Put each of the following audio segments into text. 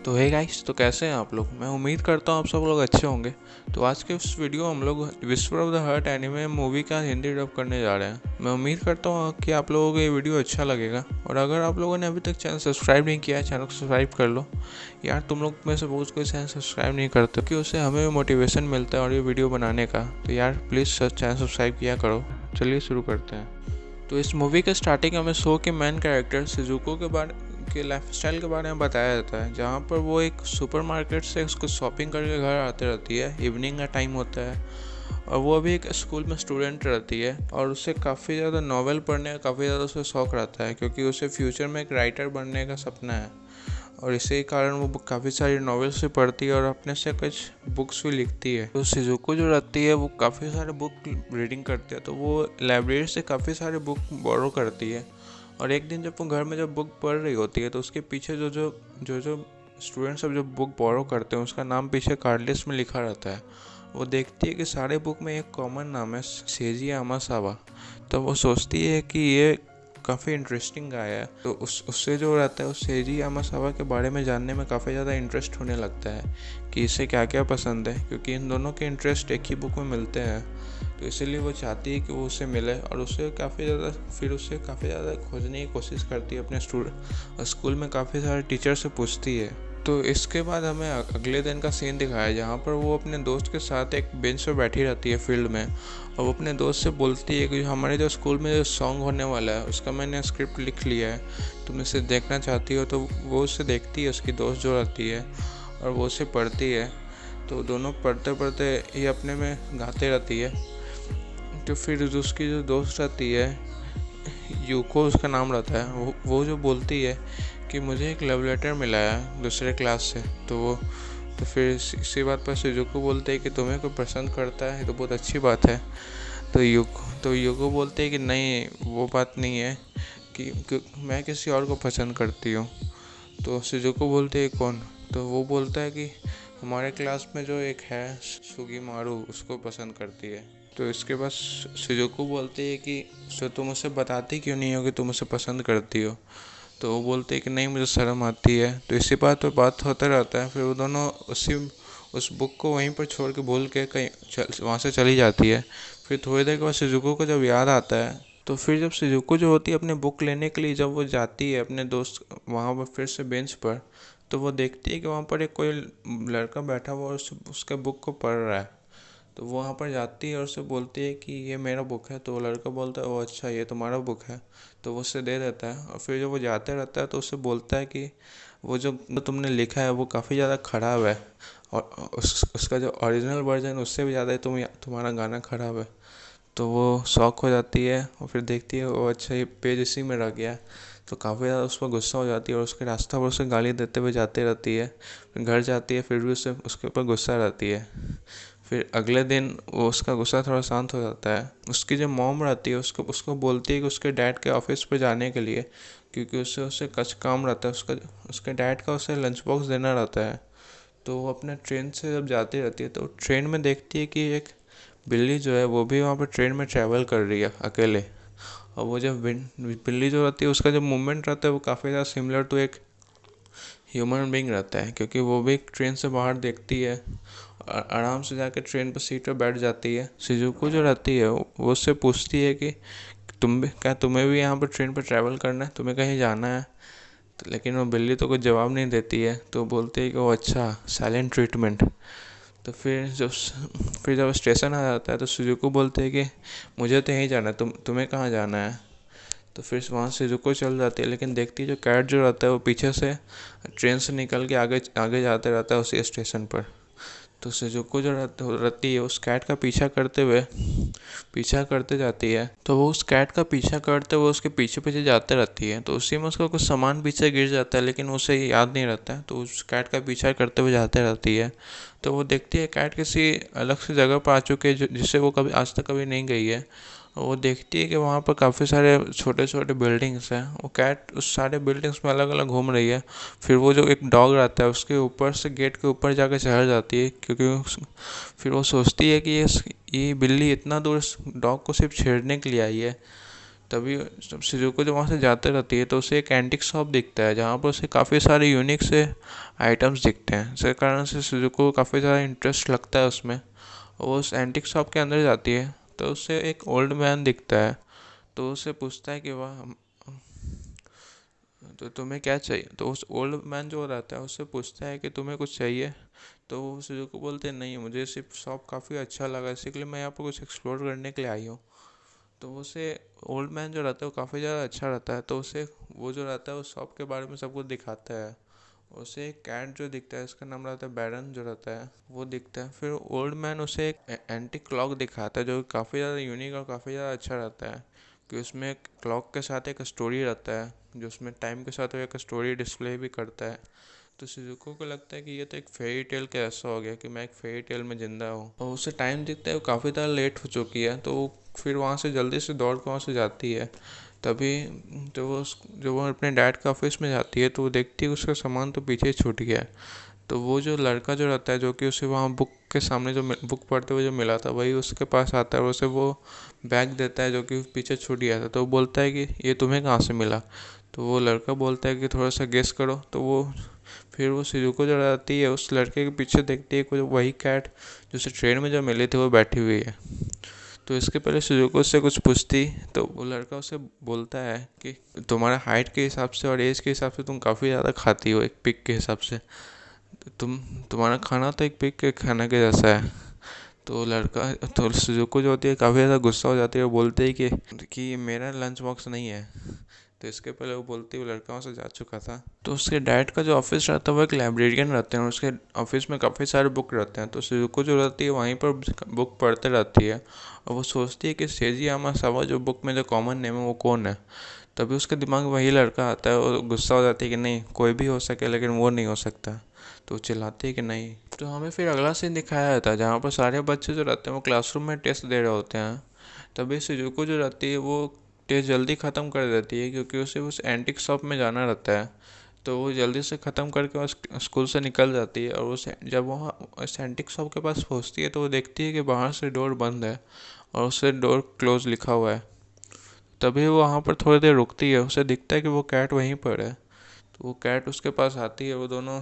तो hey guys, तो कैसे हैं आप लोग। मैं उम्मीद करता हूँ आप सब लोग अच्छे होंगे। तो आज के इस वीडियो हम लोग whisper of the heart anime movie का हिंदी डब करने जा रहे हैं। मैं उम्मीद करता हूँ कि आप लोगों को ये वीडियो अच्छा लगेगा। और अगर आप लोगों ने अभी तक चैनल सब्सक्राइब नहीं किया है, चैनल को सब्सक्राइब कर लो यार। तुम लोग में से बहुत कोई चैनल सब्सक्राइब नहीं करते, क्योंकि उससे हमें भी मोटिवेशन मिलता है और ये वीडियो बनाने का। तो यार प्लीज़ चैनल सब्सक्राइब किया करो। चलिए शुरू करते हैं। तो इस मूवी के स्टार्टिंग हमें शो के मेन कैरेक्टर शिजुको के लाइफस्टाइल के बारे में बताया जाता है, जहाँ पर वो एक सुपरमार्केट से उसको शॉपिंग करके घर आते रहती है। इवनिंग का टाइम होता है और वो अभी एक स्कूल में स्टूडेंट रहती है और उसे काफ़ी ज़्यादा नॉवेल पढ़ने का काफ़ी ज़्यादा उसे शौक़ रहता है, क्योंकि उसे फ्यूचर में एक राइटर बनने का सपना है। और इसी कारण वो काफ़ी सारी नॉवेल्स भी पढ़ती है और अपने से कुछ बुक्स भी लिखती है। तो शिजुको जो रहती है वो काफ़ी सारे बुक रीडिंग करती है, तो वो लाइब्रेरी से काफ़ी सारे बुक बोरो करती है। और एक दिन जब वो घर में जब बुक पढ़ रही होती है, तो उसके पीछे जो स्टूडेंट्स सब जो बुक बोरो करते हैं उसका नाम पीछे कार्ड लिस्ट में लिखा रहता है। वो देखती है कि सारे बुक में एक कॉमन नाम है, सेजी यामासावा। तो वो सोचती है कि ये काफ़ी इंटरेस्टिंग गाय है। तो उससे जो रहता है उस सेजी यामासावा के बारे में जानने में काफ़ी ज़्यादा इंटरेस्ट होने लगता है कि इसे क्या क्या पसंद है, क्योंकि इन दोनों के इंटरेस्ट एक ही बुक में मिलते हैं। तो इसीलिए वो चाहती है कि वो उससे मिले और उससे काफ़ी ज़्यादा खोजने की कोशिश करती है। अपने स्कूल में काफ़ी सारे टीचर से पूछती है। तो इसके बाद हमें अगले दिन का सीन दिखाया है, जहाँ पर वो अपने दोस्त के साथ एक बेंच पर बैठी रहती है फील्ड में। और वो अपने दोस्त से बोलती है कि हमारे जो स्कूल में जो सॉन्ग होने वाला है उसका मैंने स्क्रिप्ट लिख लिया है, तुम इसे देखना चाहती हो। तो वो उसे देखती है, उसकी दोस्त जो रहती है, और वो उसे पढ़ती है। तो दोनों पढ़ते पढ़ते ही अपने में गाते रहती है। तो फिर उसकी जो दोस्त रहती है, यूको उसका नाम रहता है, वो जो बोलती है कि मुझे एक लव लेटर मिला है दूसरे क्लास से। तो फिर इसी बात पर शिजुको बोलते हैं कि तुम्हें कोई पसंद करता है, तो बहुत अच्छी बात है। तो यूको बोलते हैं कि नहीं, वो बात नहीं है कि मैं किसी और को पसंद करती हूँ। तो शिजुको बोलते हैं कौन। तो वो बोलता है कि हमारे क्लास में जो एक है सुगीमारू, उसको पसंद करती है। तो इसके बाद शिजुको बोलती है कि तो तुम उसे बताती क्यों नहीं हो कि तुम उसे पसंद करती हो। तो वो बोलते हैं कि नहीं, मुझे शर्म आती है। तो इसी बात पर बात होता रहता है। फिर वो दोनों उस बुक को वहीं पर छोड़ के भूल के कहीं वहाँ से चली जाती है। फिर थोड़ी देर के बाद शिजुको को जब याद आता है, तो फिर जब शिजुको जो होती है अपने बुक लेने के लिए जब वो जाती है अपने दोस्त वहाँ पर फिर से बेंच पर, तो वो देखती है कि वहाँ पर एक कोई लड़का बैठा हुआ और उसके बुक को पढ़ रहा है। तो वो वहाँ पर जाती है और उससे बोलती है कि ये मेरा बुक है। तो वो लड़का बोलता है, ओ अच्छा, ये तुम्हारा बुक है। तो वो उससे दे देता है। और फिर जब वो जाते रहता है तो उससे बोलता है कि वो जो तुमने लिखा है वो काफ़ी ज़्यादा ख़राब है, और उसका जो ओरिजिनल वर्जन उससे भी ज़्यादा तुम्हारा गाना ख़राब है। तो वो शॉक हो जाती है और फिर देखती है, वो अच्छा, ये पेज इसी में रह गया। तो काफ़ी ज़्यादा उस पर गुस्सा हो जाती है और उसके रास्ता पर उसे गाली देते हुए जाती रहती है। फिर घर जाती है, फिर भी उसके ऊपर गुस्सा रहती है। फिर अगले दिन वो उसका गुस्सा थोड़ा शांत हो जाता है। उसकी जो मॉम रहती है उसको बोलती है कि उसके डैड के ऑफिस पे जाने के लिए, क्योंकि उससे कुछ काम रहता है। उसके डैड का उसे लंच बॉक्स देना रहता है। तो वो अपने ट्रेन से जब जाती रहती है तो ट्रेन में देखती है कि एक बिल्ली जो है वो भी वहाँ पर ट्रेन में ट्रैवल कर रही है अकेले। और वो जब बिल्ली जो रहती है उसका जो मूवमेंट रहता है वो काफ़ी ज़्यादा सिमिलर टू एक ह्यूमन बीइंग रहता है, क्योंकि वो भी ट्रेन से बाहर देखती है, आराम से जाकर ट्रेन पर सीट पर बैठ जाती है। शिजुको जो रहती है वो उससे पूछती है कि तुम्हें भी यहाँ पर ट्रेन पर ट्रैवल करना है, तुम्हें कहीं जाना है। तो लेकिन वो बिल्ली तो कुछ जवाब नहीं देती है। तो बोलती है कि वो अच्छा, साइलेंट ट्रीटमेंट। तो फिर जब स्टेशन आ जाता है तो शिजुको बोलते हैं कि मुझे तो यहीं जाना है, तुम्हें कहाँ जाना है। तो फिर वहाँ से शिजुको चल जाती है, लेकिन देखती है जो कैट जो रहता है वो पीछे से ट्रेन से निकल के आगे आगे जाते रहता है उसी स्टेशन पर। तो शिजुको जो रहती है उस कैट का पीछा करते जाती है। तो वो उस कैट का पीछा करते हुए उसके पीछे पीछे जाते रहती है। तो उसी में उसका कुछ सामान पीछे गिर जाता है, लेकिन उसे याद नहीं रहता है। तो उस कैट का पीछा करते हुए जाते रहती है। तो वो देखती है कैट किसी अलग सी जगह पर आ चुके हैं जिससे वो कभी आज तक कभी नहीं गई है। वो देखती है कि वहाँ पर काफ़ी सारे छोटे छोटे बिल्डिंग्स हैं। वो कैट उस सारे बिल्डिंग्स में अलग अलग घूम रही है। फिर वो जो एक डॉग रहता है उसके ऊपर से गेट के ऊपर जाकर चढ़ जाती है, क्योंकि फिर वो सोचती है कि ये बिल्ली इतना दूर इस डॉग को सिर्फ छेड़ने के लिए आई है। तभी जब शिजुको जब वहाँ से जाते रहती है तो उसे एक एंटिक शॉप दिखता है जहाँ पर उसे काफ़ी सारे यूनिक से आइटम्स दिखते हैं। इस कारण से शिजुको को काफ़ी ज़्यादा इंटरेस्ट लगता है उसमें। वो उस एंटिक शॉप के अंदर जाती है तो उससे एक ओल्ड मैन दिखता है। तो उससे पूछता है कि वह तो तुम्हें क्या चाहिए। तो उस ओल्ड मैन जो रहता है उससे पूछता है कि तुम्हें कुछ चाहिए। तो वो शिजुको बोलते हैं नहीं, मुझे सिर्फ शॉप काफ़ी अच्छा लगा, इसी के लिए मैं यहाँ पर कुछ एक्सप्लोर करने के लिए आई हूँ। तो उसे ओल्ड मैन जो रहता है वो काफ़ी ज़्यादा अच्छा रहता है। तो उसे वो जो रहता है उस शॉप के बारे में सब कुछ दिखाता है। उसे एक कैट जो दिखता है, इसका नाम रहता है बैरन जो रहता है, वो दिखता है। फिर ओल्ड मैन उसे एक एंटिक क्लॉक दिखाता है जो काफ़ी ज़्यादा यूनिक और काफ़ी ज़्यादा अच्छा रहता है। कि उसमें क्लॉक के साथ एक स्टोरी रहता है जो उसमें टाइम के साथ वो एक स्टोरी डिस्प्ले भी करता है। तो शिजुको को लगता है कि ये तो एक फेरी टेल के ऐसा हो गया कि मैं एक फेरी टेल में जिंदा हूँ। और उसे टाइम दिखता है वो काफ़ी ज़्यादा लेट हो चुकी है। तो वो फिर वहाँ से जल्दी से दौड़ के वहाँ से जाती है। तभी जो वो अपने डैड के ऑफिस में जाती है तो वो देखती है उसका सामान तो पीछे छूट गया है। तो वो जो लड़का जो रहता है जो कि उसे वहाँ बुक के सामने जो बुक पढ़ते हुए जो मिला था वही उसके पास आता है और उसे वो बैग देता है जो कि पीछे छूट गया था। तो वो बोलता है कि ये तुम्हें कहाँ से मिला। तो वो लड़का बोलता है कि थोड़ा सा गेस करो। तो वो फिर वो शिजुको जो रहती है उस लड़के के पीछे देखती है कि वही कैट जो उसे ट्रेन में जो मिली थी वो बैठी हुई है। तो इसके पहले शिजुको उससे कुछ पूछती तो वो लड़का उसे बोलता है कि तुम्हारा हाइट के हिसाब से और एज के हिसाब से तुम काफ़ी ज़्यादा खाती हो एक पिग के हिसाब से। तुम्हारा खाना तो एक पिग के खाना के जैसा है। तो लड़का तो शिजुको जो होती है काफ़ी ज़्यादा गुस्सा हो जाती है। वो बोलते ही कि ये मेरा लंच बॉक्स नहीं है। तो इसके पहले वो बोलती वो लड़का वहाँ से जा चुका था। तो उसके डैड का जो ऑफिस रहता है वो एक लाइब्रेरियन रहते हैं और उसके ऑफिस में काफ़ी सारे बुक रहते हैं। तो शिजुको जो रहती है वहीं पर बुक पढ़ते रहती है और वो सोचती है कि सेजियामा सावा जो बुक में जो कॉमन नेम है वो कौन है। तभी उसके दिमाग में वही लड़का आता है और गुस्सा हो जाती है कि नहीं, कोई भी हो सके लेकिन वो नहीं हो सकता। तो चिल्लाती है कि नहीं। तो हमें फिर अगला सीन दिखाया जाता है जहाँ पर सारे बच्चे जो रहते हैं वो क्लासरूम में टेस्ट दे रहे होते हैं। तभी शिजुको जो रहती है वो टेस्ट जल्दी ख़त्म कर देती है क्योंकि उसे उस एंटिक शॉप में जाना रहता है। तो वो जल्दी से ख़त्म करके उस स्कूल से निकल जाती है और उस जब वहाँ उस एंटिक शॉप के पास पहुँचती है तो वो देखती है कि बाहर से डोर बंद है और उससे डोर क्लोज लिखा हुआ है। तभी वो वहाँ पर थोड़ी देर रुकती है, उसे दिखता है कि वो कैट वहीं पर है। तो वो कैट उसके पास आती है, वो दोनों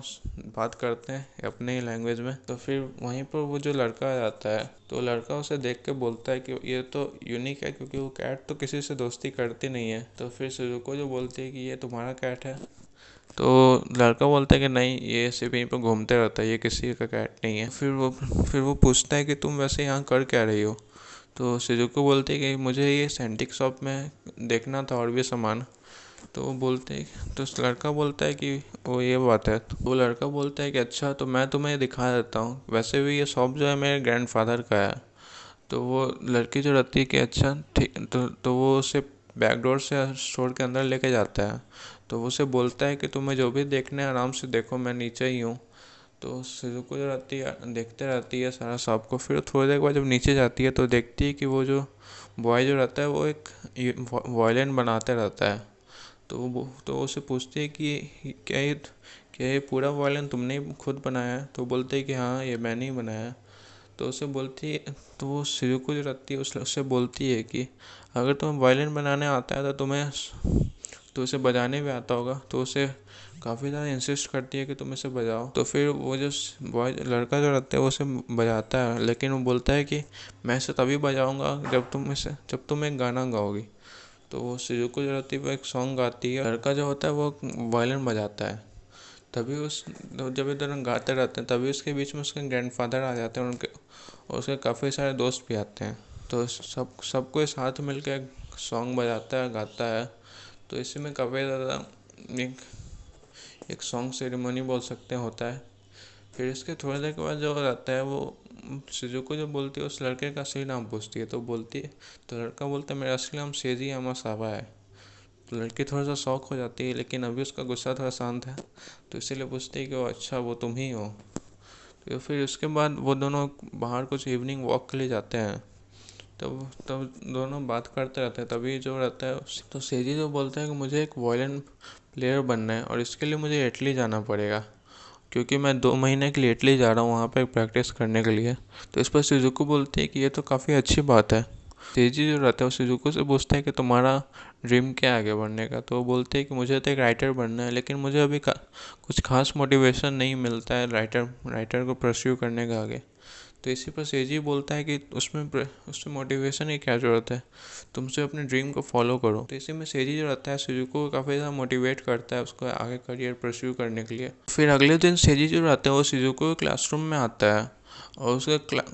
बात करते हैं अपने ही लैंग्वेज में। तो फिर वहीं पर वो जो लड़का आ जाता है तो लड़का उसे देख के बोलता है कि ये तो यूनिक है क्योंकि वो कैट तो किसी से दोस्ती करती नहीं है। तो फिर शिजुको जो बोलती है कि ये तुम्हारा कैट है। तो लड़का बोलता है कि नहीं, ये सिर्फ यहीं पर घूमते रहता है, ये किसी का कैट नहीं है। फिर वो पूछता है कि तुम वैसे यहाँ कर क्या रही हो। तो शिजुको बोलती है कि मुझे ये सैंटिक शॉप में देखना था और भी सामान। तो वो बोलते हैं तो उस लड़का बोलता है कि वो ये बात है। तो वो लड़का बोलता है कि अच्छा, तो मैं तुम्हें दिखा देता हूँ, वैसे भी ये शॉप जो है मेरे ग्रैंडफादर का है। तो वो लड़की जो रहती है कि अच्छा ठीक। तो वो उसे बैकडोर से स्टोर के अंदर लेके जाता है। तो वो उसे बोलता है कि तुम्हें जो भी देखना है आराम से देखो, मैं नीचे ही हूँ। तो शिजुको जो रहती है देखते रहती है सारा शॉप को। फिर थोड़ी देर बाद जब नीचे जाती है तो देखती है कि वो जो बॉय जो रहता है वो एक वायलिन बनाते रहता है। तो उसे पूछती है कि क्या ये पूरा वायलिन तुमने खुद बनाया है। तो बोलते हैं कि हाँ, ये मैंने ही बनाया है। तो उसे बोलती है तो वो शिजुको जो रहती है उससे बोलती है कि अगर तुम्हें वायलिन बनाने आता है तो उसे बजाने भी आता होगा। तो उसे काफ़ी ज़्यादा इंसिस्ट करती है कि तुम इसे बजाओ। तो फिर वो जो बॉय लड़का जो रहता है वो उसे बजाता है, लेकिन वो बोलता है कि मैं इसे तभी बजाऊंगा जब तुम एक गाना गाओगी। तो वो शिजुको जो रहती है वो एक सॉन्ग गाती है, लड़का जो होता है वो वायलिन बजाता है। तभी जब ये दोनों गाते रहते हैं तभी उसके बीच में उसके ग्रैंडफादर आ जाते हैं और उसके काफ़ी सारे दोस्त भी आते हैं। तो सबको साथ मिलकर एक सॉन्ग बजाता है, गाता है। तो इसी में काफ़ी ज़्यादा एक एक सॉन्ग सेरेमनी बोल सकते हैं होता है। फिर इसके थोड़ी देर के बाद जो रहता है वो शिजुको जो बोलती है उस लड़के का असली नाम पूछती है। तो बोलती है तो लड़का बोलता है मेरा असली नाम सेजी यामासावा है। तो लड़की थोड़ा सा शौक हो जाती है लेकिन अभी उसका गुस्सा थोड़ा शांत है। तो इसीलिए पूछती है कि वो अच्छा वो तुम ही हो। तो फिर उसके बाद वो दोनों बाहर कुछ इवनिंग वॉक के लिए जाते हैं। तब दोनों बात करते रहते हैं। तभी जो रहता है तो सेजी जो बोलता है कि मुझे एक वायलिन प्लेयर बनना है और इसके लिए मुझे इटली जाना पड़ेगा क्योंकि मैं 2 महीने के लिए इटली जा रहा हूँ वहाँ पर प्रैक्टिस करने के लिए। तो इस पर शिजुको बोलती है कि ये तो काफ़ी अच्छी बात है, सेजी जो रहता है वो शिजुको से पूछता है कि तुम्हारा ड्रीम क्या है आगे बढ़ने का। तो वो बोलते हैं कि मुझे तो एक राइटर बनना है, लेकिन मुझे अभी कुछ खास मोटिवेशन नहीं मिलता है राइटर को परस्यू करने का आगे। तो इसी पर सेजी बोलता है कि उसमें मोटिवेशन की क्या ज़रूरत है, तुमसे अपने ड्रीम को फॉलो करो। तो इसी में सेजी जो रहता है शिजुको को काफ़ी ज़्यादा मोटिवेट करता है उसको आगे करियर परस्यू करने के लिए। फिर अगले दिन सेजी जो रहता है वो शिजुको के क्लासरूम में आता है और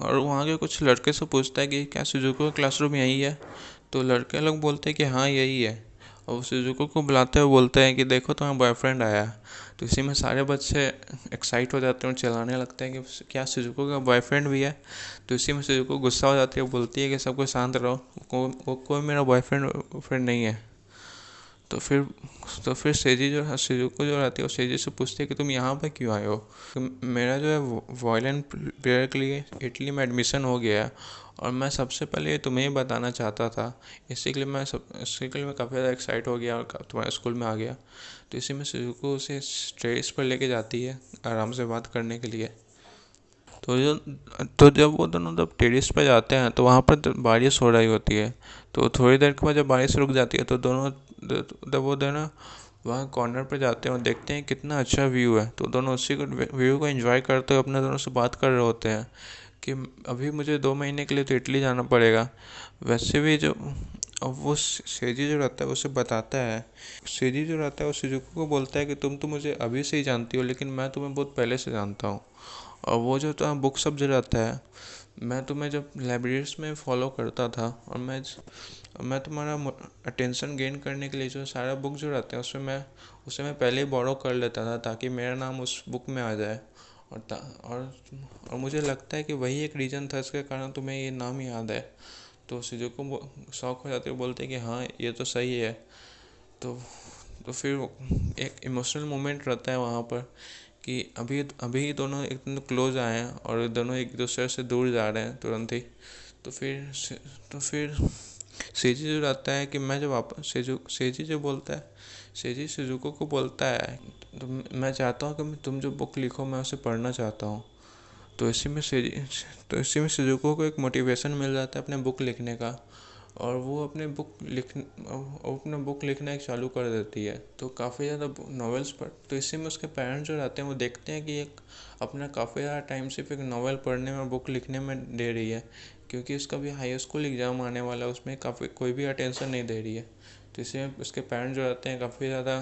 और वहाँ के कुछ लड़के से पूछता है कि क्या शिजुको का क्लासरूम यही है। तो लड़के लोग बोलते हैं कि हाँ यही है, और वो शिजुको को बुलाते हुए बोलते हैं कि देखो तुम्हारा बॉयफ्रेंड आया है। तो इसी में सारे बच्चे एक्साइट हो जाते हैं और चिल्लाने लगते हैं कि क्या शिजुको का बॉयफ्रेंड भी है। तो इसी में शिजुको गुस्सा हो जाती है, बोलती है कि सबको शांत रहो, कोई मेरा बॉयफ्रेंड नहीं है। तो फिर शिजुको जो रहती है वो सेजी से पूछती है कि तुम यहाँ पर क्यों आए हो। तो मेरा जो है वायलिन प्लेयर के लिए इटली में एडमिशन हो गया है और मैं सबसे पहले तुम्हें ही बताना चाहता था, इसी के लिए मैं काफ़ी ज़्यादा एक्साइट हो गया और तुम्हारे स्कूल में आ गया। तो इसी में शिजुको उसे टेरेस पर लेके जाती है आराम से बात करने के लिए। तो जब वो दोनों जब टेरेस पे जाते हैं तो वहाँ पर बारिश हो रही होती है। तो थोड़ी देर के बाद जब बारिश रुक जाती है तो जब वो दोनों वहाँ कॉर्नर पे जाते हैं और देखते हैं कितना अच्छा व्यू है। तो दोनों उसी को व्यू को एंजॉय करते हुए अपने दोनों से बात कर रहे होते हैं कि अभी मुझे 2 महीने के लिए तो इटली जाना पड़ेगा। वैसे भी जो अब वो सेजी जो रहता है उसे बताता है, सेजी जो रहता है वो शिजुको को बोलता है कि तुम तो मुझे अभी से ही जानती हो, लेकिन मैं तुम्हें बहुत पहले से जानता हूँ। और वो जो तुम्हारा बुक सब जो रहता है, मैं तुम्हें जब लाइब्रेरीज में फॉलो करता था और मैं तुम्हारा अटेंशन गेन करने के लिए जो सारा बुक जो रहता है उसे मैं पहले ही बोरो कर लेता था ताकि मेरा नाम उस बुक में आ जाए। और मुझे लगता है कि वही एक रीज़न था इसके कारण तुम्हें ये नाम याद है। तो शिजुको शौक हो जाते बोलते हैं कि हाँ ये तो सही है। तो फिर एक इमोशनल मोमेंट रहता है वहाँ पर कि अभी अभी दोनों एकदम क्लोज आए हैं और दोनों एक दूसरे से दूर जा रहे हैं तुरंत ही। तो फिर सेजी जो रहता है कि मैं जब वापस सेजी जो बोलता है, सेजी शिजुको को बोलता है तो मैं चाहता हूँ कि तुम जो बुक लिखो मैं उसे पढ़ना चाहता हूँ। तो इसी में शिजुको को एक मोटिवेशन मिल जाता है अपने बुक लिखने का, और वो अपने बुक लिखना एक चालू कर देती है। तो काफ़ी ज़्यादा नॉवेल्स पढ़ तो इसी में उसके पेरेंट्स जो रहते हैं वो देखते हैं कि एक अपना काफ़ी ज़्यादा टाइम सिर्फ एक नॉवेल पढ़ने में बुक लिखने में दे रही है, क्योंकि उसका भी हाई स्कूल एग्ज़ाम आने वाला है, उसमें काफ़ी कोई भी अटेंशन नहीं दे रही है। तो इसमें उसके पेरेंट्स जो रहते हैं काफ़ी ज़्यादा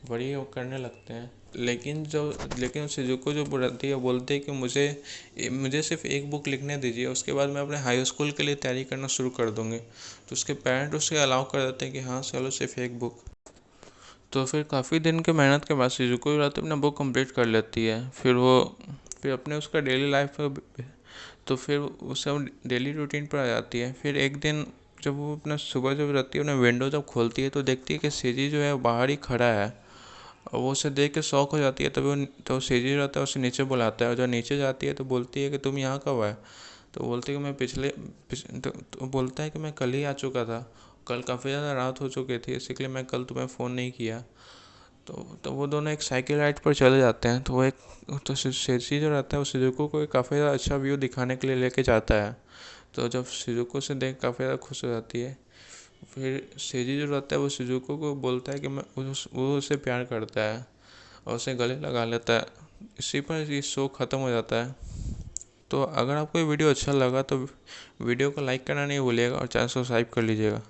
वरी करने लगते हैं। लेकिन शिजुको जो रहती है बोलती है कि मुझे सिर्फ एक बुक लिखने दीजिए, उसके बाद मैं अपने हाई स्कूल के लिए तैयारी करना शुरू कर दूँगी। तो उसके पेरेंट उसे अलाउ कर देते हैं कि हाँ चलो सिर्फ एक बुक। तो फिर काफ़ी दिन के मेहनत के बाद शिजुको जो रहती है अपना बुक कंप्लीट कर लेती है। फिर अपने उसका डेली लाइफ तो फिर उसे डेली रूटीन पर आ जाती है। फिर एक दिन जब वो अपना सुबह जब रहती है अपना विंडो जब खोलती है तो देखती है कि सेजी जो है बाहर ही खड़ा है, और वो उसे देख के शौक हो जाती है। तो सेजी रहता है उसे नीचे बुलाता है, और जब नीचे जाती है तो बोलती है कि तुम यहाँ कब आए। तो बोलती है कि मैं तो बोलता है कि मैं कल ही आ चुका था, कल काफ़ी ज़्यादा रात हो चुकी थी, इसी के लिए मैं कल तुम्हें फ़ोन नहीं किया। तो वो दोनों एक साइकिल राइड पर चले जाते हैं। तो सेजी जो रहता है वो शिजुको को एक काफ़ी ज़्यादा अच्छा व्यू दिखाने के लिए लेके जाता है। तो जब शिजुको से देख काफ़ी ज़्यादा खुश हो जाती है। फिर सेजी जो रहता है वो शिजुको को बोलता है कि वो उसे प्यार करता है और उसे गले लगा लेता है। इसी पर ये शो ख़त्म हो जाता है। तो अगर आपको ये वीडियो अच्छा लगा तो वीडियो को लाइक करना नहीं भूलिएगा और चैनल सब्सक्राइब कर लीजिएगा।